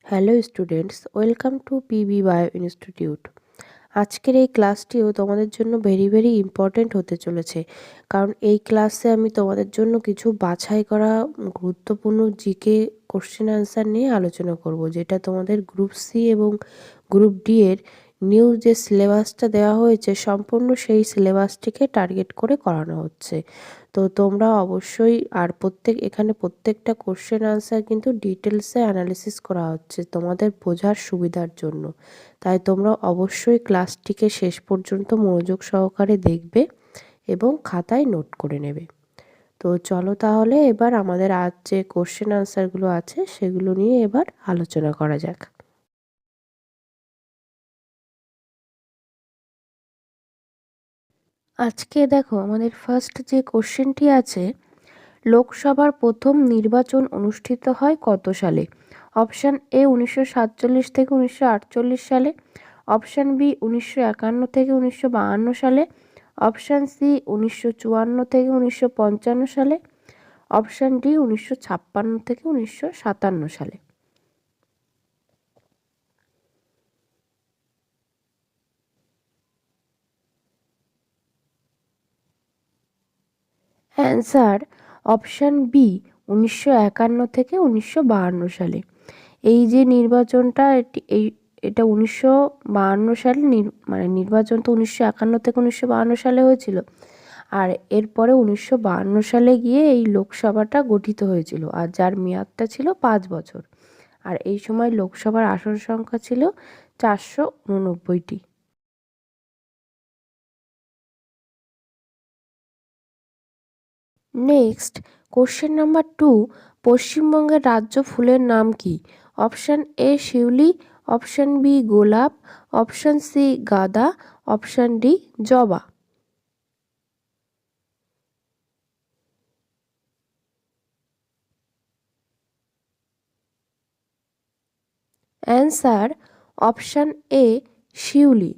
Hello students, welcome to PB bio institute. আজকের এই ক্লাসটিও তোমাদের জন্য ভেরি ভেরি ইম্পর্ট্যান্ট হতে চলেছে, কারণ এই ক্লাসে আমি তোমাদের জন্য কিছু বাছাই করা গুরুত্বপূর্ণ জিকে কোশ্চেন অ্যান্সার নিয়ে আলোচনা করব, যেটা তোমাদের গ্রুপ সি এবং গ্রুপ ডি এর নিউ যে সিলেবাসটা দেওয়া হয়েছে সম্পূর্ণ সেই সিলেবাসটিকে টার্গেট করে করানো হচ্ছে। তো তোমরা অবশ্যই আর এখানে প্রত্যেকটা কোশ্চেন আনসার কিন্তু ডিটেলসে অ্যানালিসিস করা হচ্ছে তোমাদের বোঝার সুবিধার জন্য। তাই তোমরা অবশ্যই ক্লাসটিকে শেষ পর্যন্ত মনোযোগ সহকারে দেখবে এবং খাতায় নোট করে নেবে। তো চলো তাহলে এবার আমাদের আজ যে কোশ্চেন আনসারগুলো আছে সেগুলো নিয়ে এবার আলোচনা করা যাক। আজকে দেখো আমাদের ফার্স্ট যে কোশ্চেনটি আছে, লোকসভার প্রথম নির্বাচন অনুষ্ঠিত হয় কত সালে? অপশান এ 1947 থেকে 1948 সালে, অপশান বি 1951 থেকে 1952 সালে, অপশান সি 1954 থেকে 1955 সালে, অপশান ডি 1956 থেকে 1957 সালে। অ্যান্সার অপশান বি 1951 থেকে 1952 সালে। এই যে নির্বাচনটা এটা 1952 সালে নির্বাচন তো 1951 থেকে 1952 সালে হয়েছিল, আর এরপরে 1952 সালে গিয়ে এই লোকসভাটা গঠিত হয়েছিল, আর যার মেয়াদটা ছিল 5 বছর। আর এই সময় লোকসভার আসন সংখ্যা ছিল 489টি। নেক্সট কোশ্চেন নাম্বার 2, পশ্চিমবঙ্গের রাজ্য ফুলের নাম কি? অপশান এ শিউলি, অপশান বি গোলাপ, অপশান সি গাঁদা, অপশান ডি জবা। অ্যান্সার অপশান এ শিউলি।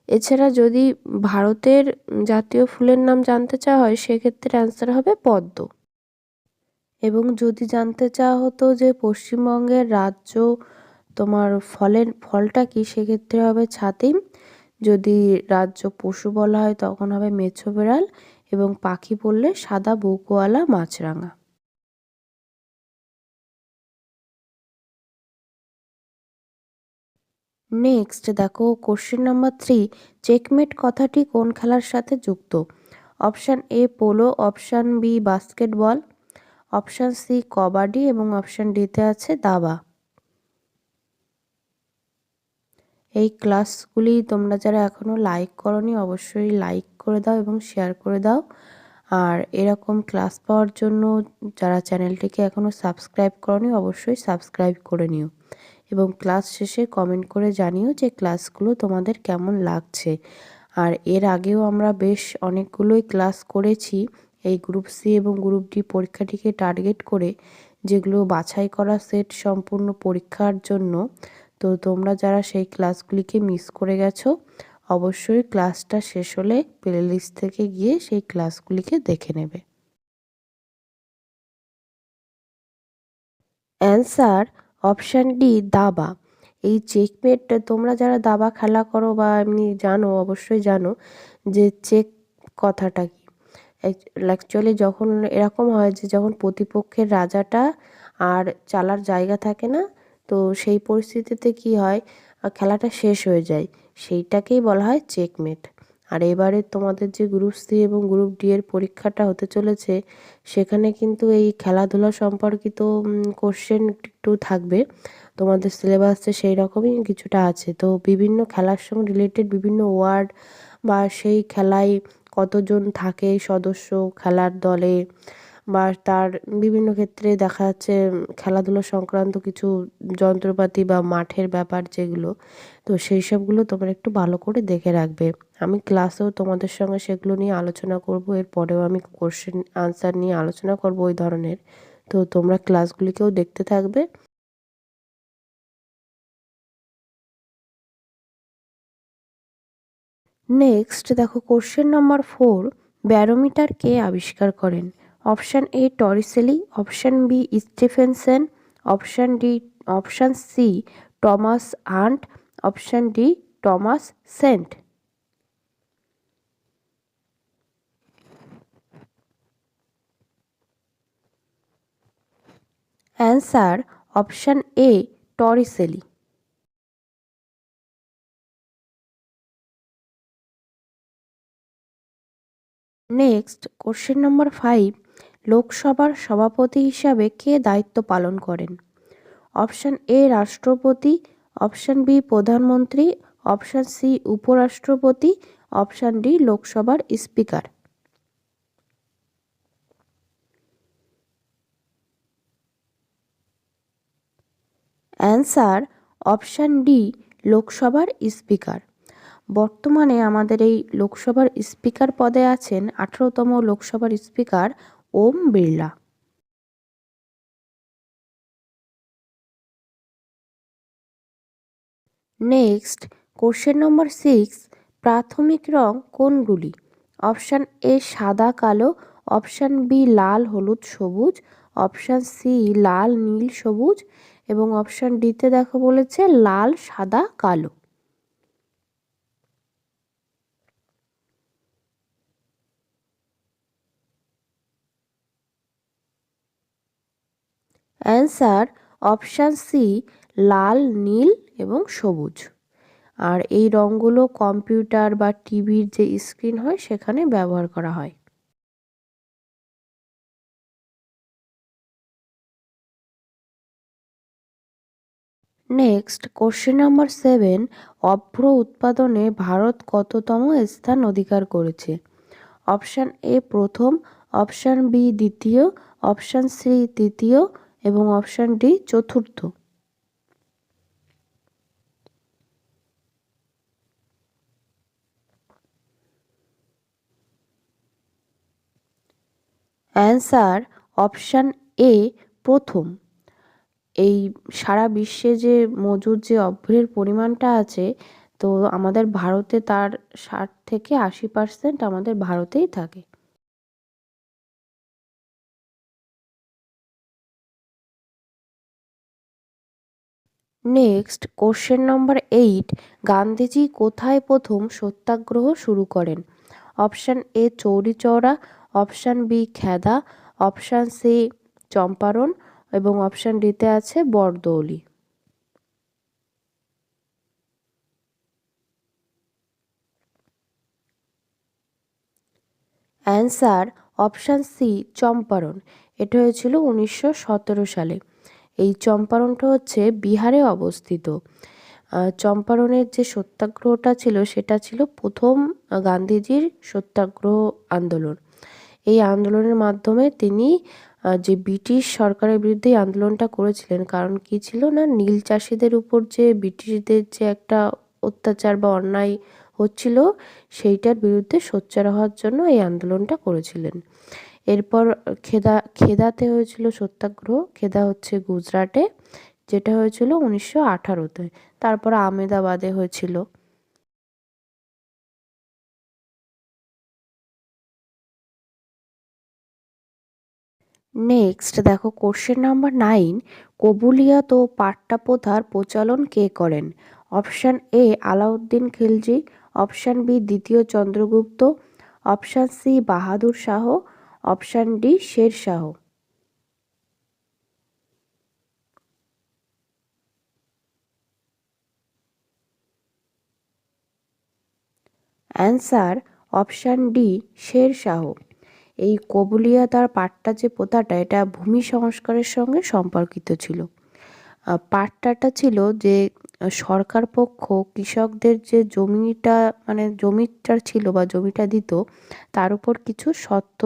এছাড়া যদি ভারতের জাতীয় ফুলের নাম জানতে চাওয়া হয় সেক্ষেত্রে অ্যান্সার হবে পদ্ম। এবং যদি জানতে চাওয়া হতো যে পশ্চিমবঙ্গের রাজ্য ফলটা কি, সেক্ষেত্রে হবে ছাতিম। যদি রাজ্য পশু বলা হয় তখন হবে মেছো বেড়াল, এবং পাখি বললে সাদা বউকোয়ালা মাছরাঙা। নেক্সট দেখো কোশ্চেন নাম্বার 3, চেকমেট কথাটি কোন খেলার সাথে যুক্ত? Option A polo, option B basketball, option C kabaddi এবং অপশান ডিতে আছে দাবা। এই ক্লাসগুলি তোমরা যারা এখনও লাইক করোনি অবশ্যই লাইক করে দাও এবং শেয়ার করে দাও। আর এরকম ক্লাস পাওয়ার জন্য যারা চ্যানেলটিকে এখনও সাবস্ক্রাইব করোনি অবশ্যই সাবস্ক্রাইব করে নিও, এবং ক্লাস শেষে কমেন্ট করে জানিও যে ক্লাসগুলো তোমাদের কেমন লাগছে। আর এর আগেও আমরা বেশ অনেকগুলোই ক্লাস করেছি এই গ্রুপ সি এবং গ্রুপ ডি পরীক্ষাটিকে টার্গেট করে, যেগুলো বাছাই করা সেট সম্পূর্ণ পরীক্ষার জন্য। তো তোমরা যারা সেই ক্লাসগুলিকে মিস করে গেছো অবশ্যই ক্লাসটা শেষ হলে প্লেলিস্ট থেকে গিয়ে সেই ক্লাসগুলিকে দেখে নেবে। অ্যান্সার অপশান ডি দাবা। এই চেকমেট তোমরা যারা দাবা খেলা করো বা এমনি জানো অবশ্যই জানো যে চেক কথাটা কি। অ্যাকচুয়ালি যখন এরকম হয় যে যখন প্রতিপক্ষের রাজাটা আর চালার জায়গা থাকে না, তো সেই পরিস্থিতিতে কি হয়, খেলাটা শেষ হয়ে যায়, সেইটাকেই বলা হয় চেকমেট। আর এবারে তোমাদের যে গ্রুপ সি এবং গ্রুপ ডি এর পরীক্ষাটা হতে চলেছে সেখানে কিন্তু এই খেলাধুলা সম্পর্কিত কোশ্চেন একটু থাকবে। তোমাদের সিলেবাসে সেই রকমই কিছুটা আছে, তো বিভিন্ন খেলার সঙ্গে রিলেটেড বিভিন্ন ওয়ার্ড বা সেই খেলায় কতজন থাকে সদস্য খেলার দলে, বা তার বিভিন্ন ক্ষেত্রে দেখা যাচ্ছে খেলাধুলো সংক্রান্ত কিছু যন্ত্রপাতি বা মাঠের ব্যাপার যেগুলো, তো সেই সবগুলো তোমরা একটু ভালো করে দেখে রাখবে। আমি ক্লাসেও তোমাদের সঙ্গে সেগুলো নিয়ে আলোচনা করব, এরপরেও আমি কোশ্চেন আনসার নিয়ে আলোচনা করব ওই ধরনের। তো তোমরা ক্লাসগুলিকেও দেখতে থাকবে। নেক্সট দেখো কোশ্চেন নাম্বার 4, ব্যারোমিটার কে আবিষ্কার করেন? Option A Torricelli, option B Stephenson, option D, option C Thomas Hunt, option D Thomas সেন্ট। Answer option A Torricelli. Next question number 5, লোকসভার সভাপতি হিসাবে কে দায়িত্ব পালন করেন? অপশান এ রাষ্ট্রপতি, অপশান বি প্রধানমন্ত্রী, অপশান সি উপরাষ্ট্রপতি, অপশান ডি লোকসভার স্পিকার। অ্যান্সার অপশান ডি লোকসভার স্পিকার। বর্তমানে আমাদের এই লোকসভার স্পিকার পদে আছেন 18তম লোকসভার speaker Om Birla. Next question নম্বর 6, প্রাথমিক রং কোনগুলি? অপশান এ সাদা কালো, অপশান বি লাল হলুদ সবুজ, অপশান সি লাল নীল সবুজ এবং অপশান ডিতে দেখো বলেছে লাল সাদা কালো। অ্যান্সার অপশান সি লাল নীল এবং সবুজ। আর এই রঙগুলো কম্পিউটার বা টিভির যে স্ক্রিন হয় সেখানে ব্যবহার করা হয়। নেক্সট কোশ্চেন নাম্বার 7, অভ্র উৎপাদনে ভারত কততম স্থান অধিকার করেছে? অপশান এ প্রথম, অপশান বি দ্বিতীয়, অপশান সি তৃতীয় এবং অপশান ডি চতুর্থ। অ্যান্সার অপশান এ প্রথম। এই সারা বিশ্বে যে মজুদ যে অভ্রের পরিমাণটা আছে, তো আমাদের ভারতে তার 60 থেকে 80% আমাদের ভারতেই থাকে। নেক্সট কোশ্চেন নম্বর 8, গান্ধীজি কোথায় প্রথম সত্যাগ্রহ শুরু করেন? Option A Chauri Chaura, option B Kheda, option C Champaran এবং অপশান ডিতে আছে Bardoli. Answer option C Champaran. এটা হয়েছিল 1917 সালে। এই চম্পারণটা হচ্ছে বিহারে অবস্থিত। চম্পারণের যে সত্যাগ্রহটা ছিল সেটা ছিল প্রথম গান্ধীজির সত্যাগ্রহ আন্দোলন। এই আন্দোলনের মাধ্যমে তিনি যে ব্রিটিশ সরকারের বিরুদ্ধে এই আন্দোলনটা করেছিলেন, কারণ কি ছিল না, নীল চাষিদের উপর যে ব্রিটিশদের যে একটা অত্যাচার বা অন্যায় হচ্ছিল সেইটার বিরুদ্ধে সোচ্চার হওয়ার জন্য এই আন্দোলনটা করেছিলেন। এরপর খেদাতে হয়েছিল সত্যাগ্রহ। খেদা হচ্ছে গুজরাটে, যেটা হয়েছিল 1918-তে। তারপর আহমেদাবাদে হয়েছিল। নেক্সট দেখো কোশ্চেন নাম্বার 9, কবুলিয়াত ও পাট্টা প্রথার প্রচলন কে করেন? Option A Alauddin Khilji, option B দ্বিতীয় Chandragupta, option C Bahadur Shah, option D Sher Shah. Answer option D Sher Shah. এই কবুলিয়াত আর পাট্টা যে প্রথাটা এটা ভূমি সংস্কারের সঙ্গে সম্পর্কিত ছিল। পাট্টাটা ছিল যে সরকার পক্ষ কৃষকদের যে জমিটা মানে জমিটা ছিল বা জমিটা দিত তার উপর কিছু শর্ত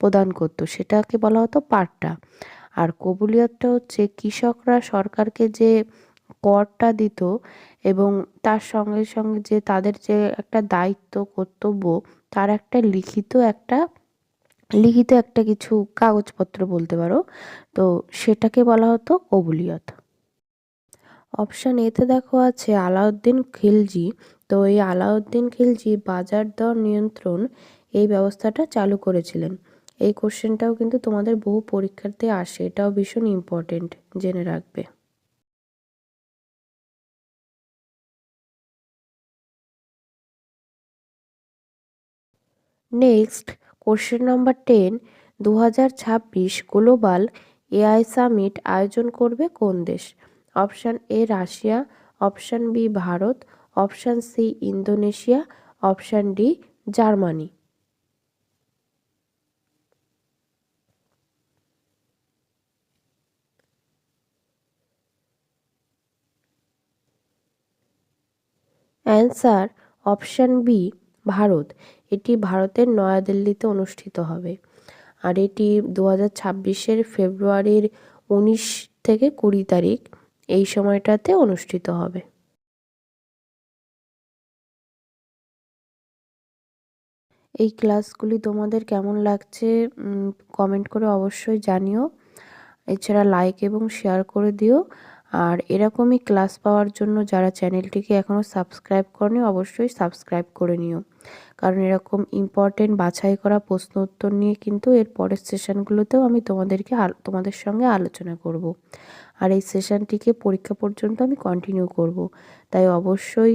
প্রদান করতো, সেটাকে বলা হতো পাট্টা। আর কবুলিয়াতটা হচ্ছে কৃষকরা সরকারকে যে করটা দিত এবং তার সঙ্গে সঙ্গে যে তাদের যে একটা দায়িত্ব কর্তব্য তার একটা লিখিত একটা কিছু কাগজপত্র বলতে পারো, তো সেটাকে বলা হতো কবুলিয়ত। অপশান এতে দেখো আছে আলাউদ্দিন খিলজি। তো এই আলাউদ্দিন খিলজি বাজার দর নিয়ন্ত্রণ এই ব্যবস্থাটা চালু করেছিলেন এই কোশ্চেনটাও কিন্তু তোমাদের বহু পরীক্ষাতে আসে, এটাও ভীষণ ইম্পর্টেন্ট, জেনে রাখবে। Next question number 10, 2026 global AI summit আয়োজন করবে কোন দেশ? Option A Russia, option B Bharat, option C Indonesia, option D Germany. Answer option B Bharat. এটি ভারতের নয়াদিল্লিতে অনুষ্ঠিত হবে। আর এটি 2026 ফেব্রুয়ারির 19 থেকে 20 তারিখ এই সময়টাতে অনুষ্ঠিত হবে। এই ক্লাসগুলি তোমাদের কেমন লাগছে কমেন্ট করে অবশ্যই জানিও। এছাড়া লাইক এবং শেয়ার করে দিও। আর এরকমই ক্লাস পাওয়ার জন্য যারা চ্যানেলটিকে এখনও সাবস্ক্রাইব করনি অবশ্যই সাবস্ক্রাইব করে নিও, কারণ এরকম ইম্পর্টেন্ট বাছাই করা প্রশ্ন উত্তর নিয়ে কিন্তু এর পরের সেশনগুলোতেও আমি তোমাদের সঙ্গে আলোচনা করব। আর এই সেশনটিকে পরীক্ষা পর্যন্ত আমি কন্টিনিউ করব, তাই অবশ্যই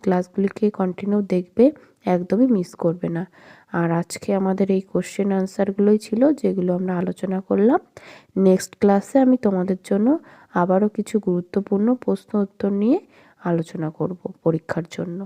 ক্লাসগুলিকে কন্টিনিউ দেখবে, একদমই মিস করবে না। আর আজকে আমাদের এই কোশ্চেন আনসারগুলোই ছিল যেগুলো আমরা আলোচনা করলাম। নেক্সট ক্লাসে আমি তোমাদের জন্য আবারও কিছু গুরুত্বপূর্ণ প্রশ্ন উত্তর নিয়ে আলোচনা করব পরীক্ষার জন্য।